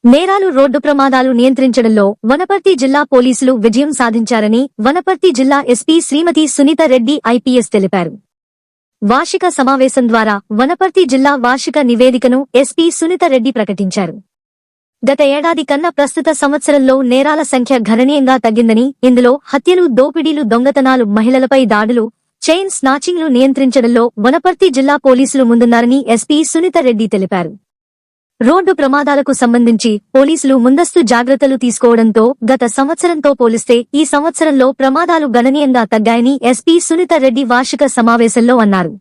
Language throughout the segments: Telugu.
నేరాలు రోడ్డు ప్రమాదాలు నియంత్రించడంలో వనపర్తి జిల్లా పోలీసులు విజయం సాధించారని వనపర్తి జిల్లా ఎస్పీ శ్రీమతి సునీత రెడ్డి ఐపీఎస్ తెలిపారు. వార్షిక సమావేశం ద్వారా వనపర్తి జిల్లా వార్షిక నివేదికను ఎస్పీ సునీత రెడ్డి ప్రకటించారు. గత ఏడాది కన్నా ప్రస్తుత సంవత్సరంలో నేరాల సంఖ్య గణనీయంగా తగ్గిందని, ఇందులో హత్యలు, దోపిడీలు, దొంగతనాలు, మహిళలపై దాడులు, చైన్ స్నాచింగ్లు నియంత్రించడంలో వనపర్తి జిల్లా పోలీసులు ముందున్నారని ఎస్పీ సునీత రెడ్డి తెలిపారు. రోడ్డు ప్రమాదాలకు సంబంధించి పోలీసులు ముందస్తు జాగ్రత్తలు తీసుకోవడంతో గత సంవత్సరంతో పోలిస్తే ఈ సంవత్సరంలో ప్రమాదాలు గణనీయంగా తగ్గాయని ఎస్పీ సునీత రెడ్డి వార్షిక సమావేశంలో అన్నారు.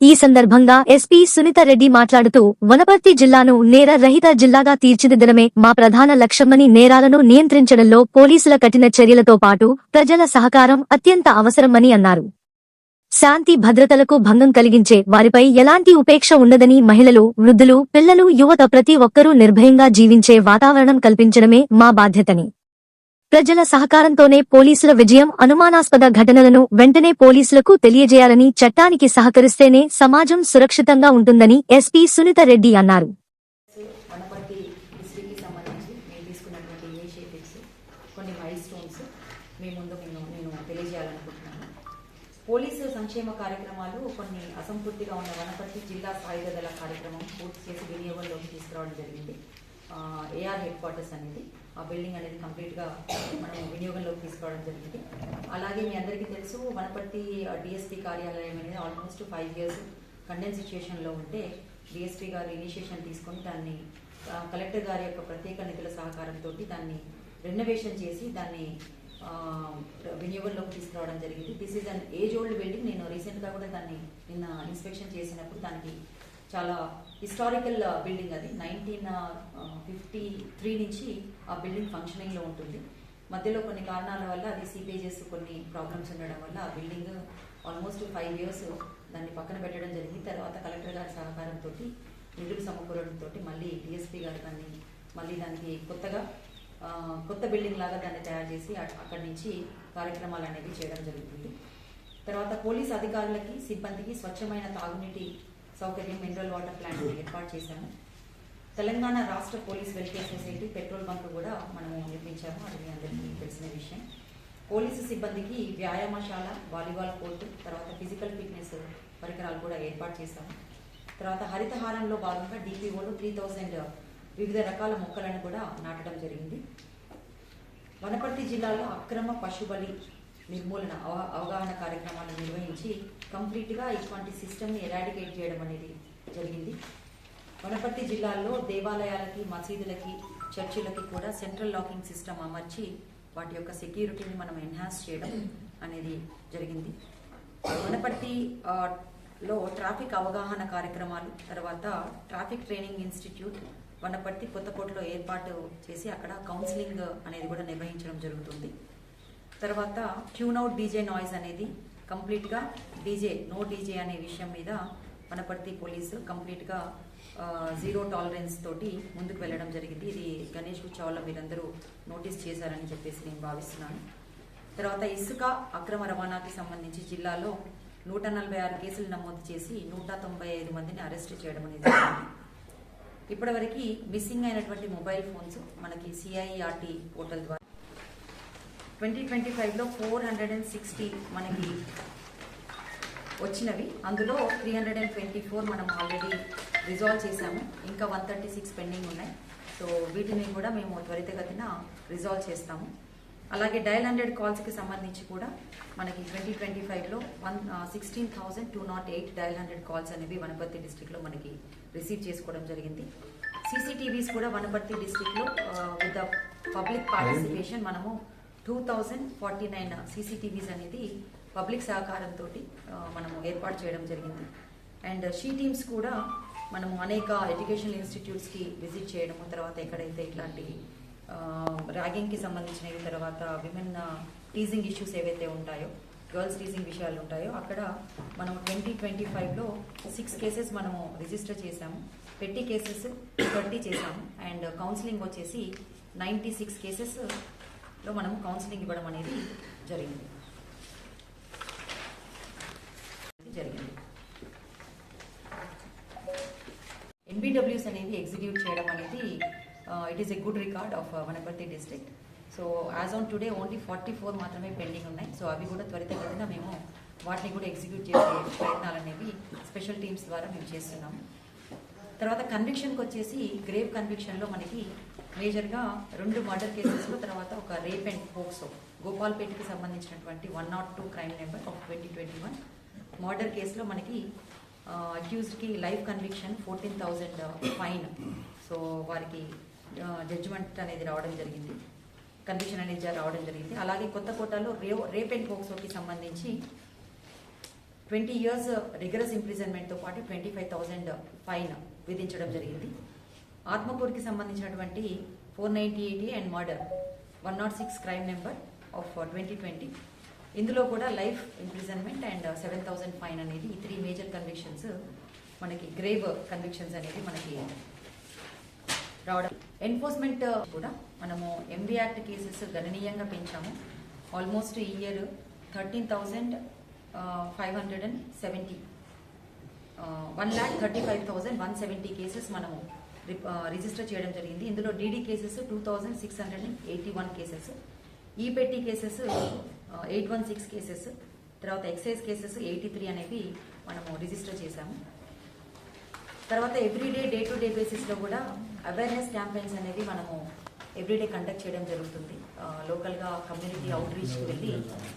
ఈ సందర్భంగా ఎస్పీ సునీత రెడ్డి మాట్లాడుతూ, వనపర్తి జిల్లాను నేర రహిత జిల్లాగా తీర్చిదిద్దడమే మా ప్రధాన లక్ష్యమని, నేరాలను నియంత్రించడంలో పోలీసుల కఠిన చర్యలతో పాటు ప్రజల సహకారం అత్యంత అవసరమని అన్నారు. శాంతి భద్రతలకు భంగం కలిగించే వారిపై ఎలాంటి ఉపేక్ష ఉండదని, మహిళలు, వృద్ధులు, పిల్లలు, యువత ప్రతి ఒక్కరూ నిర్భయంగా జీవించే వాతావరణం కల్పించడమే మా బాధ్యతని, ప్రజల సహకారంతోనే పోలీసుల విజయం, అనుమానాస్పద ఘటనలను వెంటనే పోలీసులకు తెలియజేయాలని, చట్టానికి సహకరిస్తేనే సమాజం సురక్షితంగా ఉంటుందని ఎస్పీ సునీత రెడ్డి అన్నారు. పోలీసు సంక్షేమ కార్యక్రమాలు కొన్ని అసంపూర్తిగా ఉన్న వనపర్తి జిల్లా సాయుధ దళ కార్యక్రమం పూర్తి చేసి వినియోగంలోకి తీసుకురావడం జరిగింది. ఏఆర్ హెడ్ క్వార్టర్స్ అనేది, ఆ బిల్డింగ్ అనేది కంప్లీట్గా మనం వినియోగంలోకి తీసుకురావడం జరిగింది. అలాగే మీ అందరికీ తెలుసు, వనపర్తి డిఎస్పీ కార్యాలయం అనేది ఆల్మోస్ట్ 5 years కండెన్ సిచ్యుయేషన్లో ఉంటే డిఎస్పీ గారు ఇనిషియేషన్ తీసుకొని దాన్ని కలెక్టర్ గారి యొక్క ప్రత్యేక నిధుల సహకారంతో దాన్ని రెనోవేషన్ చేసి దాన్ని వినియోగంలోకి తీసుకురావడం జరిగింది. This is an age old building. నేను రీసెంట్గా కూడా దాన్ని నిన్న ఇన్స్పెక్షన్ చేసినప్పుడు దానికి చాలా హిస్టారికల్ బిల్డింగ్, అది 1953 నుంచి ఆ బిల్డింగ్ ఫంక్షనింగ్లో ఉంటుంది. మధ్యలో కొన్ని కారణాల వల్ల అది సీపేజెస్ కొన్ని ప్రాబ్లమ్స్ ఉండడం వల్ల ఆ బిల్డింగ్ ఆల్మోస్ట్ 5 years దాన్ని పక్కన పెట్టడం జరిగింది. తర్వాత కలెక్టర్ గారి సహకారంతో నిధులు సమకూరడంతో మళ్ళీ డిఎస్పీ గారు దానికి కొత్త బిల్డింగ్ లాగా దాన్ని తయారు చేసి అక్కడి నుంచి కార్యక్రమాలు అనేవి చేయడం జరుగుతుంది. తర్వాత పోలీస్ అధికారులకి, సిబ్బందికి స్వచ్ఛమైన తాగునీటి సౌకర్యం, మినరల్ వాటర్ ప్లాంట్ ఏర్పాటు చేశాము. తెలంగాణ రాష్ట్ర police welfare society petrol bunk కూడా మనము నిర్మించాము, అది మీ అందరికీ తెలిసిన విషయం. పోలీసు సిబ్బందికి వ్యాయామశాల, వాలీబాల్ కోర్టు, తర్వాత ఫిజికల్ ఫిట్నెస్ పరికరాలు కూడా ఏర్పాటు చేశాము. తర్వాత హరితహారంలో భాగంగా డిపిఓలు 3000 వివిధ రకాల మొక్కలను కూడా నాటడం జరిగింది. వనపర్తి జిల్లాలో అక్రమ పశుబలి నిర్మూలన అవగాహన కార్యక్రమాలు నిర్వహించి కంప్లీట్గా ఇటువంటి సిస్టమ్ని ఎరాడికేట్ చేయడం అనేది జరిగింది. వనపర్తి జిల్లాలో దేవాలయాలకి, మసీదులకి, చర్చిలకి కూడా సెంట్రల్ లాకింగ్ సిస్టమ్ అమర్చి వాటి యొక్క సెక్యూరిటీని మనం ఎన్హాన్స్ చేయడం అనేది జరిగింది. వనపర్తిలో ట్రాఫిక్ అవగాహన కార్యక్రమాలు, తర్వాత ట్రాఫిక్ ట్రైనింగ్ ఇన్స్టిట్యూట్ వనపర్తి కొత్తకోటలో ఏర్పాటు చేసి అక్కడ కౌన్సిలింగ్ అనేది కూడా నిర్వహించడం జరుగుతుంది. తర్వాత ట్యూన్అవుట్ డీజే నాయిస్ అనేది కంప్లీట్గా నో డీజే అనే విషయం మీద వనపర్తి పోలీసు కంప్లీట్గా 0 tolerance తోటి ముందుకు వెళ్ళడం జరిగింది. ఇది గణేష్ ఉత్సవాల్లో మీరందరూ నోటీస్ చేశారని చెప్పేసి నేను భావిస్తున్నాను. తర్వాత ఇసుక అక్రమ రవాణాకి సంబంధించి జిల్లాలో 146 కేసులు నమోదు చేసి 195 మందిని అరెస్ట్ చేయడం అనేది జరిగింది. ఇప్పటివరకు మిస్సింగ్ అయినటువంటి మొబైల్ ఫోన్స్ మనకి CIRT పోర్టల్ ద్వారా 2025లో 460 మనకి వచ్చినవి. అందులో 324 మనం ఆల్రెడీ రిజాల్వ్ చేశాము, ఇంకా 136 పెండింగ్ ఉన్నాయి. సో వీటిని కూడా మేము త్వరితగతిన రిజాల్వ్ చేస్తాము. అలాగే డయల్ 100 కాల్స్కి సంబంధించి కూడా మనకి 2025లో 16,208 డయల్ 100 కాల్స్ అనేవి వనపర్తి డిస్ట్రిక్ట్లో మనకి రిసీవ్ చేసుకోవడం జరిగింది. CCTVs కూడా వనపర్తి డిస్ట్రిక్ట్లో విత్ ద పబ్లిక్ పార్టిసిపేషన్ మనము 2049 CCTVs అనేది పబ్లిక్ సహకారంతో మనము ఏర్పాటు చేయడం జరిగింది. అండ్ షీ టీమ్స్ కూడా మనము అనేక ఎడ్యుకేషనల్ ఇన్స్టిట్యూట్స్కి విజిట్ చేయడము, తర్వాత ఎక్కడైతే ఇట్లాంటి ర్యాగింగ్కి సంబంధించినవి, తర్వాత విమెన్ టీజింగ్ ఇష్యూస్ ఏవైతే ఉంటాయో, గర్ల్స్ టీజింగ్ విషయాలు ఉంటాయో అక్కడ మనం 2025లో 6 కేసెస్ మనము రిజిస్టర్ చేశాము. పెట్టి కేసెస్ 30 చేశాము. అండ్ కౌన్సిలింగ్ వచ్చేసి 96 కేసెస్లో మనము కౌన్సిలింగ్ ఇవ్వడం అనేది జరిగింది. NBWs అనేవి ఎగ్జిక్యూట్ చేయడం అనేది it is a good record of Wanaparthy district. So as on today only 44 మాత్రమే పెండింగ్ ఉన్నాయి. సో అవి కూడా త్వరితగతిన మేము వాటిని కూడా ఎగ్జిక్యూట్ చేసే ప్రయత్నాలు అనేవి స్పెషల్ టీమ్స్ ద్వారా మేము చేస్తున్నాము. తర్వాత కన్విక్షన్కి వచ్చేసి గ్రేవ్ కన్విక్షన్లో మనకి మేజర్గా 2 మర్డర్ కేసెస్లో తర్వాత ఒక రేప్ అండ్ పోక్సో గోపాల్పేటకి సంబంధించినటువంటి 102 క్రైమ్ నెంబర్ ఆఫ్ 2021 మర్డర్ కేసులో మనకి అక్యూజ్డ్కి లైఫ్ కన్విక్షన్ 14,000 ఫైన్. సో వారికి జడ్జిమెంట్ అనేది రావడం జరిగింది, కన్విక్షన్ అనేది రావడం జరిగింది. అలాగే కొత్తకోటలో రేప్ అండ్ పోక్సోకి సంబంధించి 20 years రిగరస్ ఇంప్రిజన్మెంట్తో పాటు 25,000 ఫైన్ విధించడం జరిగింది. ఆత్మకూరుకి సంబంధించినటువంటి 498 and murder 106 crime number of 2020 ఇందులో కూడా లైఫ్ ఇంప్రిజన్మెంట్ అండ్ 7,000 ఫైన్ అనేది ఈ 3 మేజర్ కన్విక్షన్స్ మనకి గ్రేవ్ కన్విక్షన్స్ అనేది మనకి రావడం. ఎన్ఫోర్స్మెంట్ కూడా మనము ఎంబీ యాక్ట్ కేసెస్ గణనీయంగా పెంచాము. ఆల్మోస్ట్ ఈ ఇయర్ 13,570 1,35,170 కేసెస్ మనము రిజిస్టర్ చేయడం జరిగింది. ఇందులో డీడీ కేసెస్ 2,681 కేసెస్, ఈ పెట్టి కేసెస్ 816 కేసెస్, తర్వాత ఎక్సైజ్ కేసెస్ 83 అనేవి మనము రిజిస్టర్ చేశాము. తర్వాత ఎవ్రీడే డే టు డే బేసిస్లో కూడా అవేర్నెస్ క్యాంపెయిన్స్ అనేవి మనము ఎవ్రీడే కండక్ట్ చేయడం జరుగుతుంది. లోకల్గా కమ్యూనిటీ అవుట్ రీచ్కి వెళ్ళి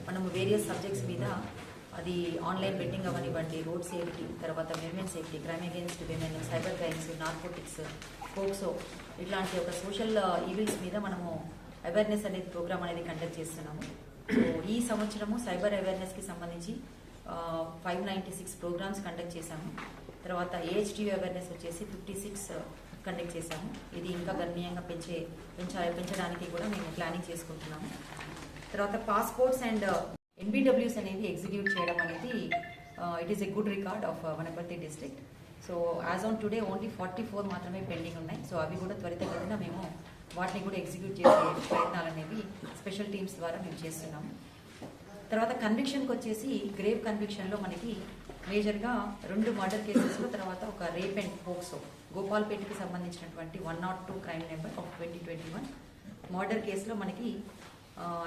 మనము వేరియస్ సబ్జెక్ట్స్ మీద, అది ఆన్లైన్ బెట్టింగ్ అవనివ్వండి, రోడ్ సేఫ్టీ, తర్వాత women safety, crime against women, cyber crimes, narcotics, POCSO ఇట్లాంటి ఒక సోషల్ ఈవిల్స్ మీద మనము అవేర్నెస్ అనేది ప్రోగ్రామ్ అనేది కండక్ట్ చేస్తున్నాము. సో ఈ సంవత్సరము సైబర్ అవేర్నెస్కి సంబంధించి 596 ప్రోగ్రామ్స్ కండక్ట్ చేశాము. తర్వాత ఏహెచ్టీవీ అవేర్నెస్ వచ్చేసి 56 కండక్ట్ చేశాము. ఇది ఇంకా గణనీయంగా పెంచడానికి కూడా మేము ప్లానింగ్ చేసుకుంటున్నాము. తర్వాత పాస్పోర్ట్స్ అండ్ ఎన్బిడబ్ల్యూస్ అనేది ఎగ్జిక్యూట్ చేయడం అనేది it is a good record of Wanaparthy district. So as on today only 44 మాత్రమే పెండింగ్ ఉన్నాయి. సో అవి కూడా త్వరితగతిన మేము వాటిని కూడా ఎగ్జిక్యూట్ చేసే ప్రయత్నాలు అనేవి స్పెషల్ టీమ్స్ ద్వారా మేము చేస్తున్నాము. తర్వాత కన్విక్షన్కి వచ్చేసి గ్రేవ్ కన్విక్షన్లో మనకి మేజర్గా 2 మర్డర్ కేసెస్లో తర్వాత ఒక రేప్ అండ్ పోక్సో గోపాల్పేటకి సంబంధించినటువంటి 102 క్రైమ్ నెంబర్ ఆఫ్ 2021 మర్డర్ కేసులో మనకి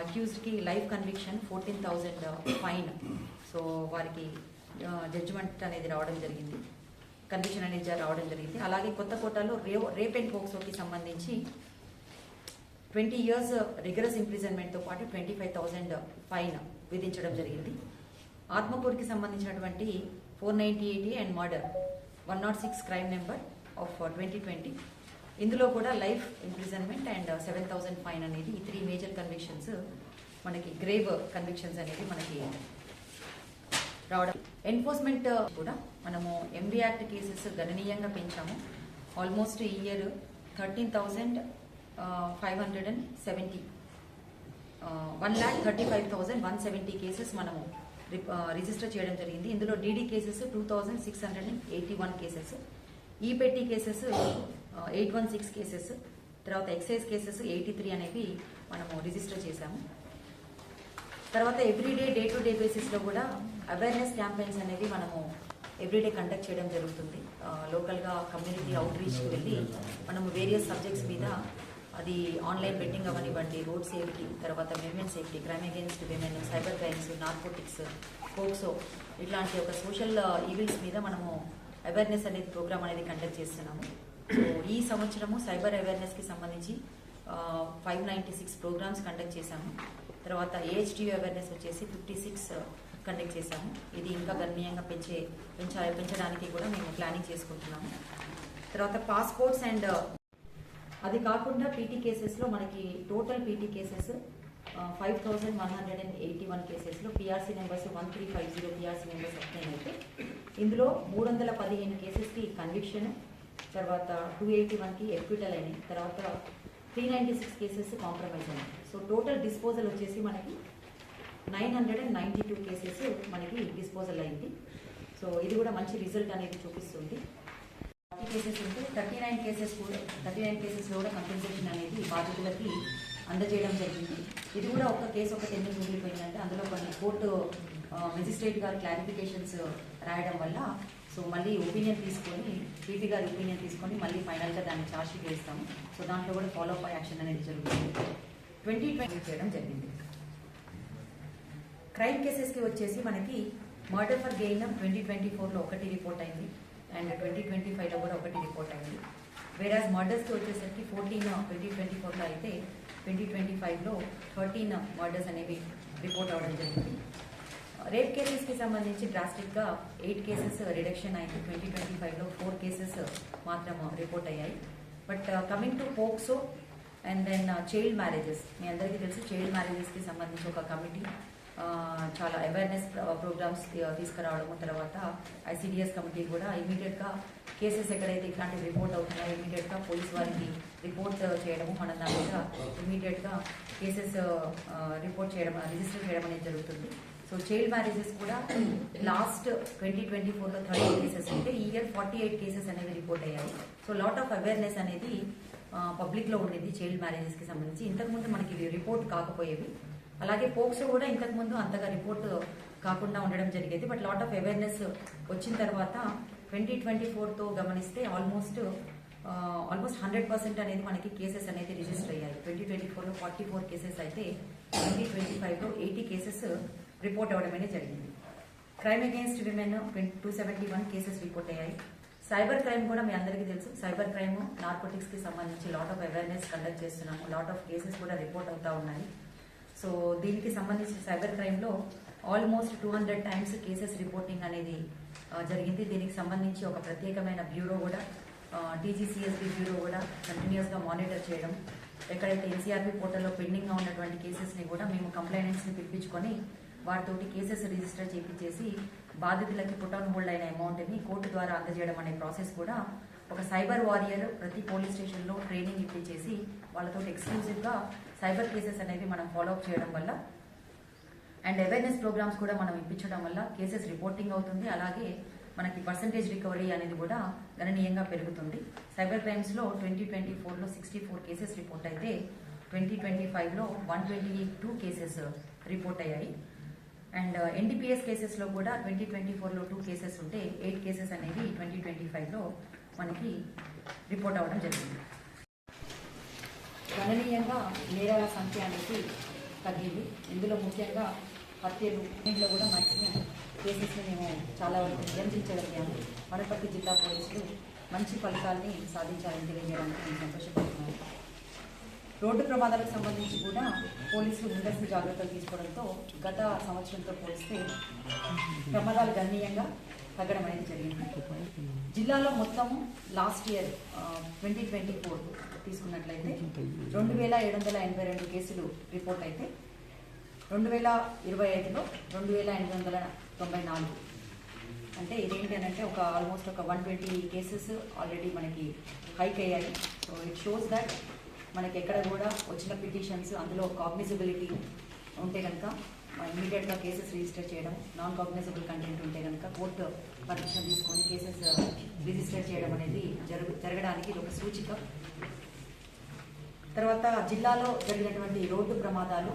అక్యూజ్డ్కి లైఫ్ కన్విక్షన్ 14,000 ఫైన్. సో వారికి జడ్జిమెంట్ అనేది రావడం జరిగింది, కన్విక్షన్ అనేది రావడం జరిగింది. అలాగే కొత్తకోటలో రేప్ అండ్ పోక్సోకి సంబంధించి 20 years రిగరస్ ఇంప్రిజన్మెంట్తో పాటు 25,000 ఫైన్ విధించడం జరిగింది. ఆత్మకూరుకి సంబంధించినటువంటి 498 and murder 106 crime number of 2020 ఇందులో కూడా లైఫ్ ఇంప్రిజన్మెంట్ అండ్ 7,000 ఫైన్ అనేది ఈ 3 మేజర్ కన్విక్షన్స్ మనకి గ్రేవ్ కన్విక్షన్స్ అనేది మనకి రావడం. ఎన్ఫోర్స్మెంట్ కూడా మనము ఎంబీ యాక్ట్ కేసెస్ గణనీయంగా పెంచాము. ఆల్మోస్ట్ ఈ ఇయర్ 13,570 1,35,170 కేసెస్ మనము రిజిస్టర్ చేయడం జరిగింది. ఇందులో డీడీ కేసెస్ 2,681 కేసెస్, ఈ పెట్టి కేసెస్ 816 కేసెస్, తర్వాత ఎక్సైజ్ కేసెస్ 83 అనేవి మనము రిజిస్టర్ చేశాము. తర్వాత ఎవ్రీడే డే టు డే బేసిస్లో కూడా అవేర్నెస్ క్యాంపెయిన్స్ అనేవి మనము ఎవ్రీడే కండక్ట్ చేయడం జరుగుతుంది. లోకల్గా కమ్యూనిటీ అవుట్ రీచ్కి వెళ్ళి మనము వేరియస్ సబ్జెక్ట్స్ మీద, అది ఆన్లైన్ బెట్టింగ్ అవనివ్వండి, రోడ్ సేఫ్టీ, తర్వాత women safety, crime against women, cyber crimes, narcotics, POCSO ఇట్లాంటి ఒక సోషల్ ఈవిల్స్ మీద మనము అవేర్నెస్ అనేది ప్రోగ్రామ్ అనేది కండక్ట్ చేస్తున్నాము. సో ఈ సంవత్సరము సైబర్ అవేర్నెస్కి సంబంధించి 596 ప్రోగ్రామ్స్ కండక్ట్ చేశాము. తర్వాత ఏహెచ్టీవీ అవేర్నెస్ వచ్చేసి 56 కండక్ట్ చేశాము. ఇది ఇంకా గణనీయంగా పెంచడానికి కూడా మేము ప్లానింగ్ చేసుకుంటున్నాము. తర్వాత పాస్పోర్ట్స్ అండ్ అది కాకుండా పీటీ కేసెస్లో మనకి టోటల్ పీటీ కేసెస్ 5,181 కేసెస్లో PRC numbers 1350 PRC numbers upline అయితే ఇందులో 315 కేసెస్కి కన్విక్షన్, తర్వాత 281కి ఎక్విటల్ అయినాయి, తర్వాత 396 కేసెస్ కాంప్రమైజ్ అయినాయి. సో టోటల్ డిస్పోజల్ వచ్చేసి మనకి 992 కేసెస్ మనకి డిస్పోజల్ అయింది. సో ఇది కూడా మంచి రిజల్ట్ అనేది చూపిస్తుంది. కేసెస్ ఉంటే 39 కేసెస్లో కూడా కంపెన్సేషన్ అనేది బాధితులకి అందజేయడం జరిగింది. ఇది కూడా ఒక కేసు ఒకటి ఎందుకు మిగిలిపోయిందంటే అందులో కొన్ని కోర్టు మెజిస్ట్రేట్ గారు క్లారిఫికేషన్స్ రాయడం వల్ల సో సో మళ్ళీ ఒపీనియన్ తీసుకొని పీపీ గారి ఒపీనియన్ తీసుకొని మళ్ళీ ఫైనల్గా దాన్ని ఛార్జ్ షీట్ వేస్తాము. సో దాంట్లో కూడా ఫాలో అప్ యాక్షన్ అనేది జరుగుతుంది. 2020 చేయడం జరిగింది. క్రైమ్ కేసెస్కి వచ్చేసి మనకి మర్డర్ ఫర్ గెయిన్ 2024లో ఒకటి రిపోర్ట్ అయింది అండ్ 2025లో కూడా ఒకటి రిపోర్ట్ అయింది. వేరాజ్ మర్డర్స్కి వచ్చేసరికి 14 2024లో అయితే 2025లో 13 మర్డర్స్ అనేవి రిపోర్ట్ అవ్వడం జరిగింది. రేప్ కేసెస్కి సంబంధించి డ్రాస్టిక్గా 8 కేసెస్ రిడక్షన్ అయింది. 2025లో 4 కేసెస్ మాత్రం రిపోర్ట్ అయ్యాయి. But coming to POCSO and then child marriages, మీ అందరికీ తెలుసు చైల్డ్ మ్యారేజెస్కి సంబంధించి ఒక కమిటీ చాలా అవేర్నెస్ ప్రోగ్రామ్స్ తీసుకురావడము, తర్వాత ఐసిడిఎస్ కమిటీ కూడా ఇమీడియట్గా కేసెస్ ఎక్కడైతే ఇట్లాంటివి రిపోర్ట్ అవుతున్నాయో ఇమీడియట్గా పోలీస్ వారికి రిపోర్ట్ చేయడము, మన దాని మీద ఇమీడియట్గా కేసెస్ రిపోర్ట్ చేయడం రిజిస్టర్ చేయడం అనేది జరుగుతుంది. సో చైల్డ్ మ్యారేజెస్ కూడా లాస్ట్ 2024లో 30 కేసెస్ ఉంటే ఈ ఇయర్ 48 కేసెస్ అనేవి రిపోర్ట్ అయ్యాయి. సో లాట్ ఆఫ్ అవేర్నెస్ అనేది పబ్లిక్లో ఉండేది చైల్డ్ మ్యారేజెస్కి సంబంధించి. ఇంతకుముందు మనకి ఇవి రిపోర్ట్ కాకపోయేవి. అలాగే పోక్సో కూడా ఇంతకుముందు అంతగా రిపోర్ట్ కాకుండా ఉండడం జరిగేది. బట్ లాట్ ఆఫ్ అవేర్నెస్ వచ్చిన తర్వాత 2024తో గమనిస్తే ఆల్మోస్ట్ 100% అనేది మనకి కేసెస్ అనేది రిజిస్టర్ అయ్యాయి. 2024లో 44 కేసెస్ అయితే 2025లో 80 కేసెస్ రిపోర్ట్ అవ్వడం అనేది జరిగింది. Crime against women 271 cases report అయ్యాయి. సైబర్ క్రైమ్ కూడా మీ అందరికీ తెలుసు. సైబర్ క్రైమ్ నార్కోటిక్స్కి సంబంధించి లాట్ ఆఫ్ అవేర్నెస్ కండక్ట్ చేస్తున్నాము. లాట్ ఆఫ్ కేసెస్ కూడా రిపోర్ట్ అవుతా ఉన్నాయి. సో దీనికి సంబంధించి సైబర్ క్రైమ్లో ఆల్మోస్ట్ 200 టైమ్స్ కేసెస్ రిపోర్టింగ్ అనేది జరిగింది. దీనికి సంబంధించి ఒక ప్రత్యేకమైన బ్యూరో కూడా టీజీసీఎస్బీ బ్యూరో కూడా కంటిన్యూస్గా మానిటర్ చేయడం, ఎక్కడైతే ఎన్సీఆర్బీ పోర్టల్లో పెండింగ్గా ఉన్నటువంటి కేసెస్ని కూడా మేము కంప్లైంట్స్ని పిలిపించుకొని వాటితోటి కేసెస్ రిజిస్టర్ చేయించేసి బాధితులకి పుట్ ఆన్ హోల్డ్ అయిన అమౌంట్ని కోర్టు ద్వారా అందజేయడం అనే ప్రాసెస్ కూడా ఒక సైబర్ వారియర్ ప్రతి పోలీస్ స్టేషన్లో ట్రైనింగ్ ఇప్పించేసి వాళ్ళతో ఎక్స్క్లూజివ్గా సైబర్ కేసెస్ అనేవి మనం ఫాలోఅప్ చేయడం వల్ల అండ్ అవేర్నెస్ ప్రోగ్రామ్స్ కూడా మనం ఇప్పించడం వల్ల కేసెస్ రిపోర్టింగ్ అవుతుంది. అలాగే మనకి పర్సంటేజ్ రికవరీ అనేది కూడా గణనీయంగా పెరుగుతుంది. సైబర్ క్రైమ్స్లో 2024లో 64 కేసెస్ రిపోర్ట్ అయితే 2025లో 122 కేసెస్ రిపోర్ట్ అయ్యాయి. అండ్ ఎన్డీపీఎస్ కేసెస్లో కూడా 2024లో 2 కేసెస్ ఉంటే 8 కేసెస్ అనేవి 2025లో మనకి రిపోర్ట్ అవ్వడం జరిగింది. గణనీయంగా నేరాల సంఖ్య అనేది తగ్గింది. ఇందులో ముఖ్యంగా హత్యలు ఇంట్లో కూడా మ్యాక్సిమం కేసెస్ని మేము చాలా వరకు నియంత్రించగలిగాము. వనపర్తి జిల్లా పోలీసులు మంచి ఫలితాల్ని సాధించాలని తెలియజేయడానికి నేను సంతోషపడుతున్నాను. రోడ్డు ప్రమాదాలకు సంబంధించి కూడా పోలీసులు ముందస్తు జాగ్రత్తలు తీసుకోవడంతో గత సంవత్సరంతో పోలిస్తే ప్రమాదాలు గణనీయంగా తగ్గడం అనేది జరిగింది. జిల్లాలో మొత్తము లాస్ట్ ఇయర్ 2024 తీసుకున్నట్లయితే 2782 కేసులు రిపోర్ట్ అయితే 2025లో 2894. అంటే ఇదేంటి అని అంటే ఒక ఆల్మోస్ట్ ఒక 120 కేసెస్ ఆల్రెడీ మనకి హైక్ అయ్యాయి. సో ఇట్ షోస్ దట్ మనకి ఎక్కడ కూడా వచ్చిన పిటిషన్స్ అందులో కాగ్నిజబిలిటీ ఉంటే కనుక ఇమీడియట్గా కేసెస్ రిజిస్టర్ చేయడం, నాన్ కాగ్నిజబుల్ కంటెంట్ ఉంటే కనుక కోర్టు పర్మిషన్ తీసుకొని కేసెస్ రిజిస్టర్ చేయడం అనేది జరగడానికి ఇది ఒక సూచిక. తర్వాత జిల్లాలో జరిగినటువంటి రోడ్డు ప్రమాదాలు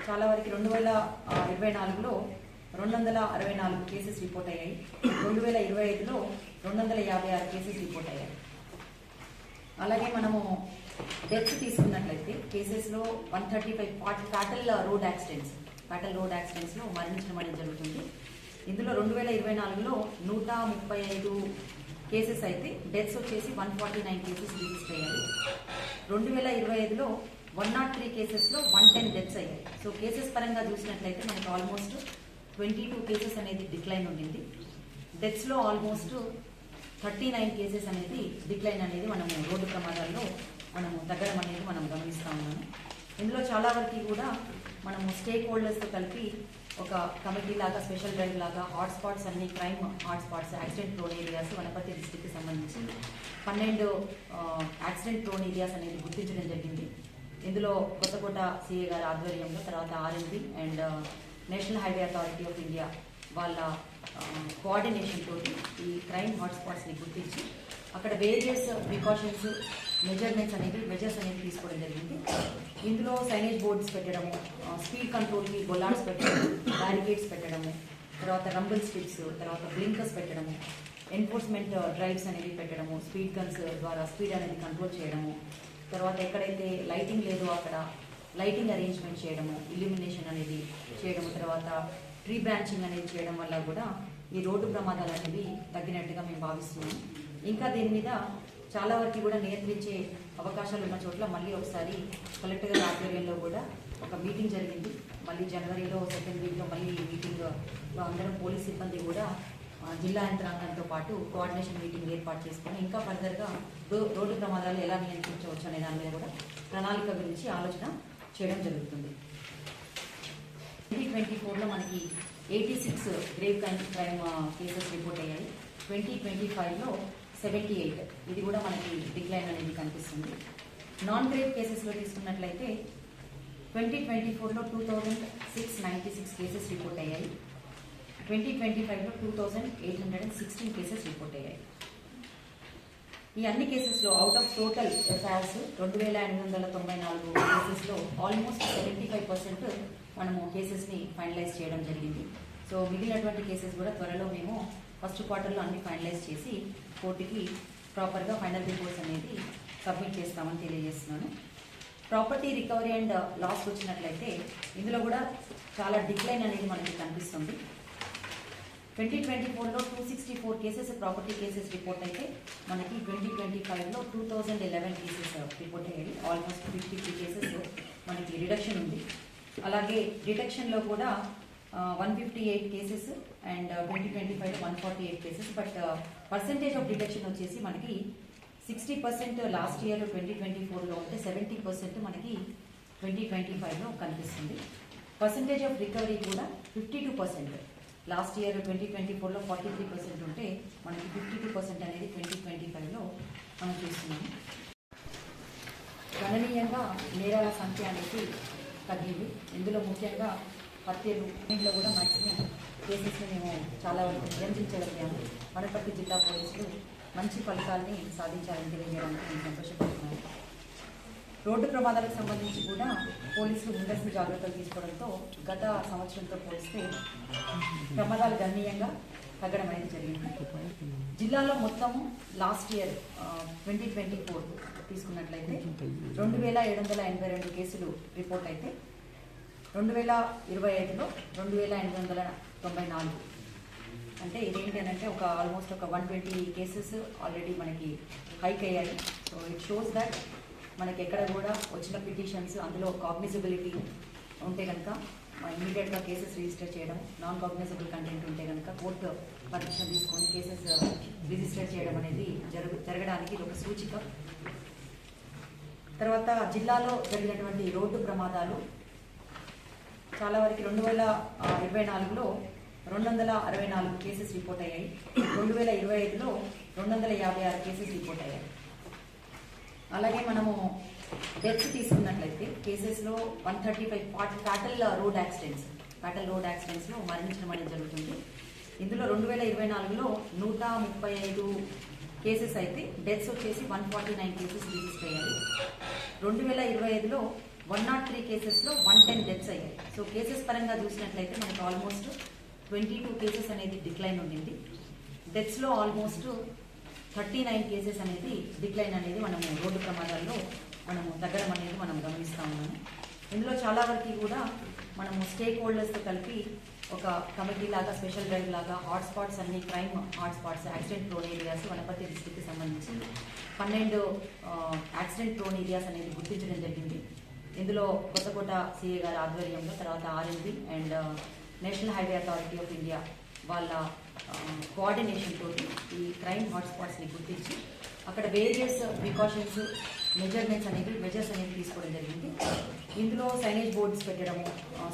చాలా వరకు 2024లో 264 కేసెస్ రిపోర్ట్ అయ్యాయి. 2025లో 256 కేసెస్ రిపోర్ట్ అయ్యాయి. అలాగే మనము డెత్స్ తీసుకున్నట్లయితే కేసెస్లో 135 ఫ్యాటల్ రోడ్ యాక్సిడెంట్స్లో మరణించడం అనేది జరుగుతుంది. ఇందులో 2024లో 135 కేసెస్ అయితే డెత్స్ వచ్చేసి 149 కేసెస్ రిజిస్టర్ అయ్యాయి. 2025లో 103 కేసెస్లో 110 డెత్స్ అయ్యాయి. సో కేసెస్ పరంగా చూసినట్లయితే మనకి ఆల్మోస్ట్ 22 కేసెస్ అనేది డిక్లైన్ ఉండింది. డెత్స్లో ఆల్మోస్ట్ 39 కేసెస్ అనేది డిక్లైన్ అనేది మనము రోడ్డు ప్రమాదాల్లో మనము తగ్గడం అనేది మనం గమనిస్తూ ఉన్నాము. ఇందులో చాలా వరకు కూడా మనము స్టేక్ హోల్డర్స్తో కలిపి ఒక కమిటీ లాగా స్పెషల్ డ్రైవ్ లాగా హాట్స్పాట్స్ అన్ని crime hotspots accident prone areas Wanaparthy డిస్ట్రిక్ట్కి సంబంధించి 12 యాక్సిడెంట్ ప్రోన్ ఏరియాస్ అనేది గుర్తించడం జరిగింది. ఇందులో కొత్తకోట సిఏ గారి ఆధ్వర్యంలో తర్వాత RMB and national highway authority of India వాళ్ళ కోఆర్డినేషన్ తోటి ఈ క్రైమ్ హాట్స్పాట్స్ని గుర్తించి అక్కడ వేరియస్ ప్రికాషన్స్ మెజర్స్ అనేవి తీసుకోవడం జరిగింది. ఇందులో సైనేజ్ బోర్డ్స్ పెట్టడము, స్పీడ్ కంట్రోల్కి బొలార్డ్స్ పెట్టడము, బ్యారికేడ్స్ పెట్టడము, తర్వాత రంబుల్ స్ట్రిప్స్, తర్వాత బ్లింకర్స్ పెట్టడము, ఎన్ఫోర్స్మెంట్ డ్రైవ్స్ అనేవి పెట్టడము, స్పీడ్ గన్స్ ద్వారా స్పీడ్ అనేది కంట్రోల్ చేయడము, తర్వాత ఎక్కడైతే లైటింగ్ లేదో అక్కడ లైటింగ్ అరేంజ్మెంట్ చేయడము, ఇల్యూమినేషన్ అనేది చేయడము, తర్వాత ట్రీ బ్రాంచింగ్ అనేది చేయడం వల్ల కూడా ఈ రోడ్డు ప్రమాదాలు అనేవి తగ్గినట్టుగా మేము భావిస్తున్నాము. ఇంకా దీని మీద చాలా వరకు కూడా నియంత్రించే అవకాశాలు ఉన్న చోట్ల మళ్ళీ ఒకసారి కలెక్టర్ గారి ఆధ్వర్యంలో కూడా ఒక మీటింగ్ జరిగింది. మళ్ళీ జనవరిలో సెకండ్ వీక్లో మళ్ళీ మీటింగ్లో అందరం పోలీస్ సిబ్బంది కూడా జిల్లా యంత్రాంగంతో పాటు కోఆర్డినేషన్ మీటింగ్ ఏర్పాటు చేసుకొని ఇంకా ఫర్దర్గా రోడ్డు ప్రమాదాలు ఎలా నియంత్రించవచ్చు అనే దాని మీద కూడా ప్రణాళిక గురించి ఆలోచన చేయడం జరుగుతుంది. 2024లో మనకి 86 గ్రేవ్ క్రైమ్ కేసెస్ రిపోర్ట్ అయ్యాయి. 2025లో 78, ఇది కూడా మనకి డిక్లైన్ అనేది కనిపిస్తుంది. నాన్ గ్రేవ్ కేసెస్లో తీసుకున్నట్లయితే 2024లో 2696 కేసెస్ రిపోర్ట్ అయ్యాయి. 2025లో 2816 కేసెస్ రిపోర్ట్ అయ్యాయి. ఈ అన్ని కేసెస్లో అవుట్ ఆఫ్ టోటల్ ఎఫ్ఐఆర్స్ 2894 కేసెస్లో ఆల్మోస్ట్ 75% మనము కేసెస్ని ఫైనలైజ్ చేయడం జరిగింది. సో మిగిలినటువంటి కేసెస్ కూడా త్వరలో మేము ఫస్ట్ క్వార్టర్లో అన్ని ఫైనలైజ్ చేసి కోర్టుకి ప్రాపర్గా ఫైనల్ రిపోర్ట్స్ అనేది సబ్మిట్ చేస్తామని తెలియజేస్తున్నాను. ప్రాపర్టీ రికవరీ అండ్ లాస్ వచ్చినట్లయితే ఇందులో కూడా చాలా డిక్లైన్ అనేది మనకి కనిపిస్తుంది. 2024లో 264 కేసెస్ ప్రాపర్టీ కేసెస్ రిపోర్ట్ అయితే మనకి 2025లో 2011 కేసెస్ రిపోర్ట్ అయ్యాయి. ఆల్మోస్ట్ 53 కేసెస్ మనకి రిడక్షన్ ఉంది. అలాగే డిటెక్షన్లో కూడా 158 కేసెస్ అండ్ 2025లో 148 cases. But percentage of detection వచ్చేసి మనకి 60% లాస్ట్ ఇయర్ 2024లో ఉంటే 70% మనకి 2025లో కనిపిస్తుంది. పర్సెంటేజ్ ఆఫ్ రికవరీ కూడా 52%. లాస్ట్ ఇయర్ 2024లో 43% ఉంటే మనకి 52% అనేది 2025లో మనం చూస్తున్నాము. గణనీయంగా నేరాల సంఖ్య అనేది తగ్గింది. ఇందులో ముఖ్యంగా హత్యలు ఇంట్లో కూడా మ్యాక్సిమం కేసెస్ని మేము చాలా వరకు నియంత్రించగలిగాము. వనపర్తి జిల్లా పోలీసులు మంచి ఫలితాలని సాధించాలని తెలియజేయడానికి నేను సంతోషపడుతున్నాను. రోడ్డు ప్రమాదాలకు సంబంధించి కూడా పోలీసులు ముందస్తు జాగ్రత్తలు తీసుకోవడంతో గత సంవత్సరంతో పోలిస్తే ప్రమాదాలు గణనీయంగా తగ్గడం అనేది జరిగింది. జిల్లాలో మొత్తము లాస్ట్ ఇయర్ 2024 తీసుకున్నట్లయితే 2782 కేసులు రిపోర్ట్ అయితే 2025లో 2894. అంటే ఇదేంటి అని అంటే ఒక ఆల్మోస్ట్ ఒక 120 కేసెస్ ఆల్రెడీ మనకి హైక్ అయ్యాయి. సో ఇట్ షోస్ దట్ మనకి ఎక్కడ కూడా వచ్చిన పిటిషన్స్ అందులో కాగ్నిజబిలిటీ ఉంటే కనుక ఇమీడియట్గా కేసెస్ రిజిస్టర్ చేయడం, నాన్ కాగ్నిజబుల్ కంటెంట్ ఉంటే కనుక కోర్టు పర్మిషన్ తీసుకొని కేసెస్ రిజిస్టర్ చేయడం అనేది జరగడానికి ఇది ఒక సూచిక. తర్వాత జిల్లాలో జరిగినటువంటి రోడ్డు ప్రమాదాలు చాలా వరకు 2024లో 264 కేసెస్ రిపోర్ట్ అయ్యాయి. 2025లో 256 కేసెస్ రిపోర్ట్ అయ్యాయి. అలాగే మనము డెత్స్ తీసుకున్నట్లయితే కేసెస్లో 135 ఫ్యాటల్ రోడ్ యాక్సిడెంట్స్లో మరణించడం అనేది జరుగుతుంది. ఇందులో 2024లో 135 కేసెస్ అయితే డెత్స్ వచ్చేసి 149 కేసెస్ రిజిస్టర్ అయ్యాయి. 2025లో 103 కేసెస్లో 110 డెత్స్ అయ్యాయి. సో కేసెస్ పరంగా చూసినట్లయితే మనకు ఆల్మోస్ట్ 22 కేసెస్ అనేది డిక్లైన్ ఉండింది. డెత్స్లో ఆల్మోస్ట్ 39 కేసెస్ అనేది డిక్లైన్ అనేది మనము రోడ్డు ప్రమాదాల్లో మనము తగ్గడం అనేది మనం గమనిస్తూ ఉన్నాము. ఇందులో చాలా వరకు కూడా మనము స్టేక్ హోల్డర్స్తో కలిపి ఒక కమిటీ లాగా స్పెషల్ డ్రైవ్ లాగా హాట్స్పాట్స్ అన్ని crime hotspots accident prone areas Wanaparthy డిస్ట్రిక్ట్కి సంబంధించి 12 యాక్సిడెంట్ ప్రోన్ ఏరియాస్ అనేది గుర్తించడం జరిగింది. ఇందులో కొత్తకోట సిఏ గారి ఆధ్వర్యంలో తర్వాత RNB and national highway authority of India వాళ్ళ కోఆర్డినేషన్ తోటి ఈ క్రైమ్ హాట్స్పాట్స్ని గుర్తించి అక్కడ వేరియస్ ప్రికాషన్స్ మెజర్స్ అనేవి తీసుకోవడం జరిగింది. ఇందులో సైనేజ్ బోర్డ్స్ పెట్టడము,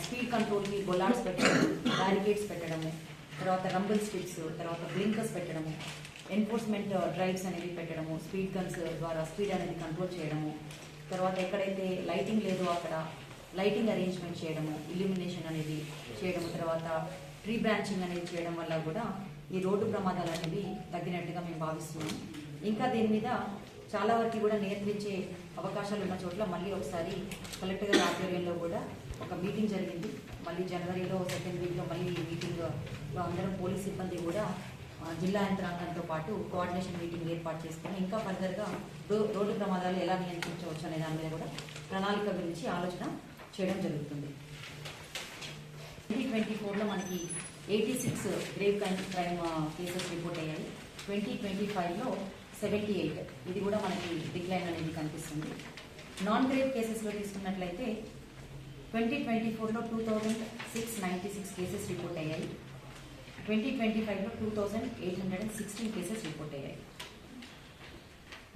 స్పీడ్ కంట్రోల్కి బొలార్డ్స్ పెట్టడము, బ్యారికేడ్స్ పెట్టడము, తర్వాత రంబుల్ స్ట్రిప్స్, తర్వాత బ్లింకర్స్ పెట్టడము, ఎన్ఫోర్స్మెంట్ డ్రైవ్స్ అనేవి పెట్టడము, స్పీడ్ గన్స్ ద్వారా స్పీడ్ అనేది కంట్రోల్ చేయడము, తర్వాత ఎక్కడైతే లైటింగ్ లేదో అక్కడ లైటింగ్ అరేంజ్మెంట్ చేయడము, ఇల్యూమినేషన్ అనేది చేయడము, తర్వాత ట్రీ బ్రాంచింగ్ అనేది చేయడం వల్ల కూడా ఈ రోడ్డు ప్రమాదాలు అనేవి తగ్గినట్టుగా మేము భావిస్తున్నాం. ఇంకా దీని మీద చాలా వరకు కూడా నియంత్రించే అవకాశాలు ఉన్న చోట్ల మళ్ళీ ఒకసారి కలెక్టర్ గారి ఆధ్వర్యంలో కూడా ఒక మీటింగ్ జరిగింది. మళ్ళీ జనవరిలో సెకండ్ వీక్లో మళ్ళీ ఈ మీటింగ్లో అందరం పోలీస్ సిబ్బంది కూడా జిల్లా యంత్రాంగంతో పాటు కోఆర్డినేషన్ మీటింగ్ ఏర్పాటు చేసుకుని ఇంకా ఫర్దర్గా రోడ్డు ప్రమాదాలు ఎలా నియంత్రించవచ్చు అనే దాని మీద కూడా ప్రణాళిక గురించి ఆలోచన చేయడం జరుగుతుంది. 2024లో మనకి 86 గ్రేవ్ క్రైమ్ కేసెస్ రిపోర్ట్ అయ్యాయి. 2025లో 78. ఇది కూడా మనకి డిక్లైన్ అనేది కనిపిస్తుంది. నాన్ గ్రేవ్ కేసెస్లో తీసుకున్నట్లయితే 2024లో 2696 కేసెస్ రిపోర్ట్ అయ్యాయి. 2025లో 2816 కేసెస్ రిపోర్ట్ అయ్యాయి.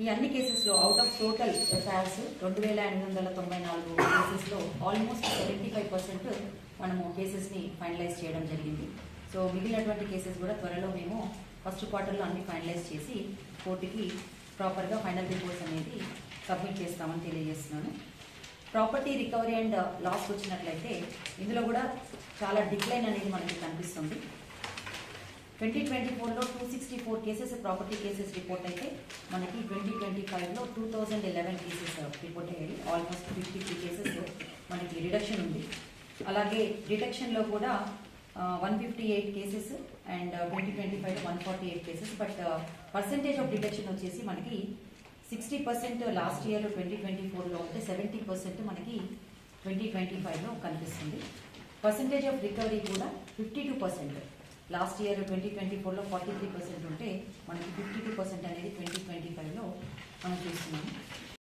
ఈ అన్ని కేసెస్లో అవుట్ ఆఫ్ టోటల్ ఎఫ్ఐఆర్స్ 2894 కేసెస్లో ఆల్మోస్ట్ 75% మనము కేసెస్ని ఫైనలైజ్ చేయడం జరిగింది. సో మిగిలినటువంటి కేసెస్ కూడా త్వరలో మేము ఫస్ట్ క్వార్టర్లో అన్ని ఫైనలైజ్ చేసి కోర్టుకి ప్రాపర్గా ఫైనల్ రిపోర్ట్స్ అనేది సబ్మిట్ చేస్తామని తెలియజేస్తున్నాను. ప్రాపర్టీ రికవరీ అండ్ లాస్ వచ్చినట్లయితే ఇందులో కూడా చాలా డిక్లైన్ అనేది మనకి కనిపిస్తుంది. 2024లో 264 కేసెస్ ప్రాపర్టీ కేసెస్ రిపోర్ట్ అయితే మనకి 2025లో 2011 కేసెస్ రిపోర్ట్ అయ్యాయి. ఆల్మోస్ట్ 53 కేసెస్ మనకి రిడక్షన్ ఉంది. అలాగే డిటెక్షన్లో కూడా 158 కేసెస్ అండ్ 2025లో 148 cases. But percentage of detection వచ్చేసి మనకి 60% లాస్ట్ ఇయర్ 2024లో ఉంటే 70% మనకి 2025లో కనిపిస్తుంది. పర్సెంటేజ్ ఆఫ్ రికవరీ కూడా 52%. లాస్ట్ ఇయర్ 2024లో 43% ఉంటే మనకి 52% అనేది 2025లో మనం చూస్తున్నాము.